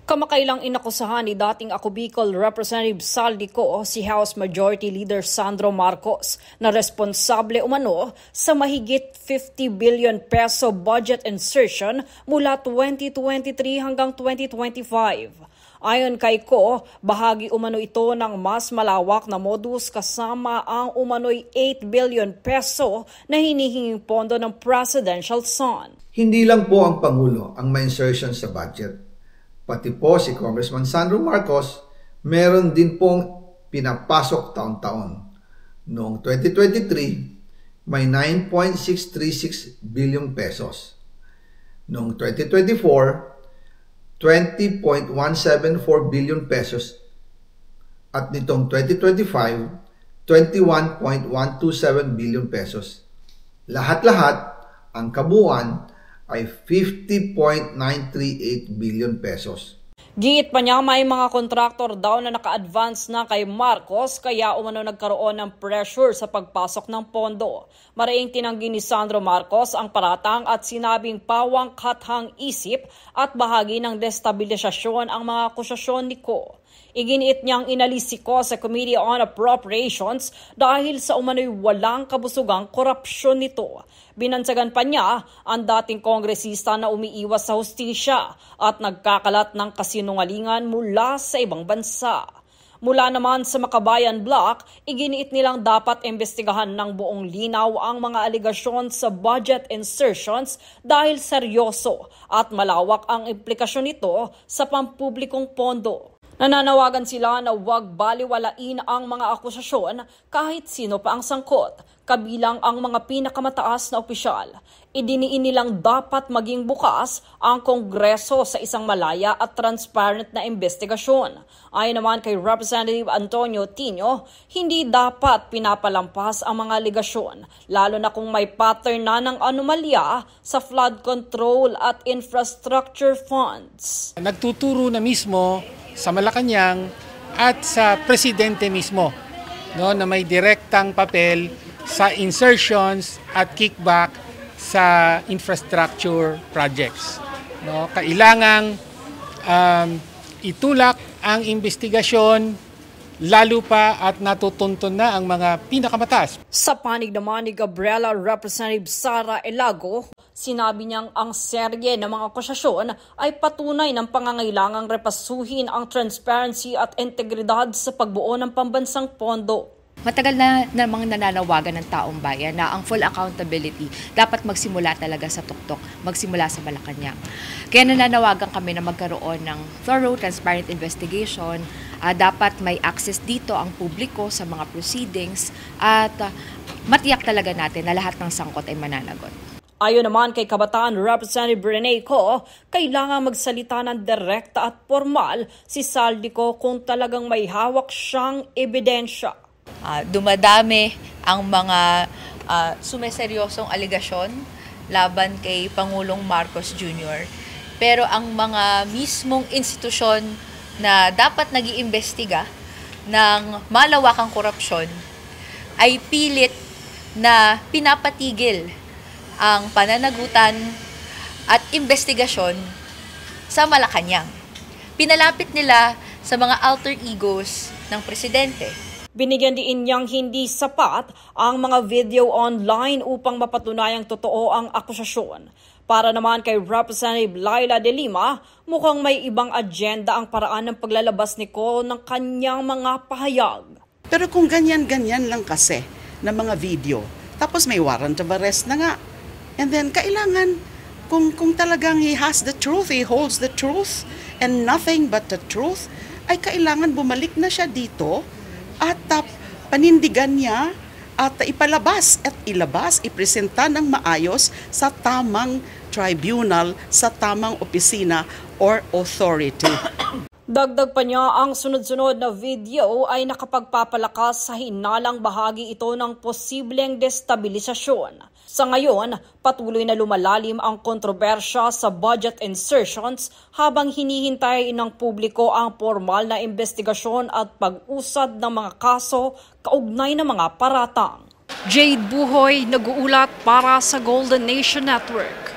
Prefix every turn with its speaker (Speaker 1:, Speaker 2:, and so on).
Speaker 1: Kamakailang inakusahan ni dating Ako Bicol Representative Saldico si House Majority Leader Sandro Marcos na responsable umano sa mahigit 50 billion peso budget insertion mula 2023 hanggang 2025. Ayon kay Ko, bahagi umano ito ng mas malawak na modus kasama ang umano'y 8 billion peso na hinihinging pondo ng Presidential Son.
Speaker 2: Hindi lang po ang Pangulo ang may insertion sa budget. Pati po si Congressman Sandro Marcos, meron din pong pinapasok taon-taon. Noong 2023, may 9.636 billion pesos. Noong 2024, 20.174 billion pesos. At nitong 2025, 21.127 billion pesos. Lahat-lahat, ang kabuuan ay 50.938 billion pesos.
Speaker 1: Giit pa niya may mga kontraktor daw na naka-advance na kay Marcos kaya umano nagkaroon ng pressure sa pagpasok ng pondo. Maraing tinanggi ni Sandro Marcos ang paratang at sinabing pawang kathang isip at bahagi ng destabilisasyon ang mga akusasyon ni Ko. Iginiit niyang inalis si Ko sa Committee on Appropriations dahil sa umano'y walang kabusugang korupsyon nito. Binansagan pa niya ang dating kongresista na umiiwas sa hustisya at nagkakalat ng kasinungalingan mula sa ibang bansa. Mula naman sa Makabayan Bloc, iginiit nilang dapat imbestigahan ng buong linaw ang mga aligasyon sa budget insertions dahil seryoso at malawak ang implikasyon nito sa pampublikong pondo. Nananawagan sila na huwag baliwalain ang mga akusasyon kahit sino pa ang sangkot, kabilang ang mga pinakamataas na opisyal. Idiniin nilang dapat maging bukas ang Kongreso sa isang malaya at transparent na investigasyon. Ayon naman kay Representative Antonio Tino, hindi dapat pinapalampas ang mga aligasyon, lalo na kung may pattern na ng anomalya sa flood control at infrastructure funds.
Speaker 3: Nagtuturo na mismo sa Malacanang at sa presidente mismo, no, na may direktang papel sa insertions at kickback sa infrastructure projects. No, kailangang itulak ang investigasyon lalo pa at natutunton na ang mga pinakamataas.
Speaker 1: Sa panig naman ni Gabriela Representative Sara Elago, sinabi niyang ang serye ng mga akusasyon ay patunay ng pangangailangang repasuhin ang transparency at integridad sa pagbuo ng pambansang pondo.
Speaker 4: Matagal na namang nananawagan ng taong bayan na ang full accountability dapat magsimula talaga sa tuktok, magsimula sa Malacanang. Kaya nananawagan kami na magkaroon ng thorough, transparent investigation. Dapat may access dito ang publiko sa mga proceedings at matiyak talaga natin na lahat ng sangkot ay mananagot.
Speaker 1: Ayon naman kay Kabataan Representative Rene Co, kailangan magsalita ng direkta at formal si Saldico kung talagang may hawak siyang ebidensya.
Speaker 5: Dumadami ang mga sumeseryosong aligasyon laban kay Pangulong Marcos Jr. Pero ang mga mismong institusyon na dapat nag-iimbestiga ng malawakang korupsyon ay pilit na pinapatigil ang pananagutan at investigasyon sa Malacanang. Pinalapit nila sa mga alter egos ng presidente.
Speaker 1: Binigyan din niyang hindi sapat ang mga video online upang mapatunayang totoo ang akusasyon. Para naman kay Representative Laila de Lima, mukhang may ibang agenda ang paraan ng paglalabas ni Ko ng kanyang mga pahayag.
Speaker 6: Pero kung ganyan-ganyan lang kasi na mga video, tapos may warrant of arrest na nga, and then kailangan, kung talagang he has the truth, he holds the truth, and nothing but the truth, ay kailangan bumalik na siya dito at panindigan niya at ipalabas at ipresenta ng maayos sa tamang tribunal, sa tamang opisina or authority.
Speaker 1: Dagdag pa niya, ang sunod-sunod na video ay nakapagpapalakas sa hinalang bahagi ito ng posibleng destabilisasyon. Sa ngayon, patuloy na lumalalim ang kontrobersya sa budget insertions habang hinihintay ng publiko ang formal na investigasyon at pag-usad ng mga kaso kaugnay ng mga paratang. Jade Buhoy, nag-uulat para sa Golden Nation Network.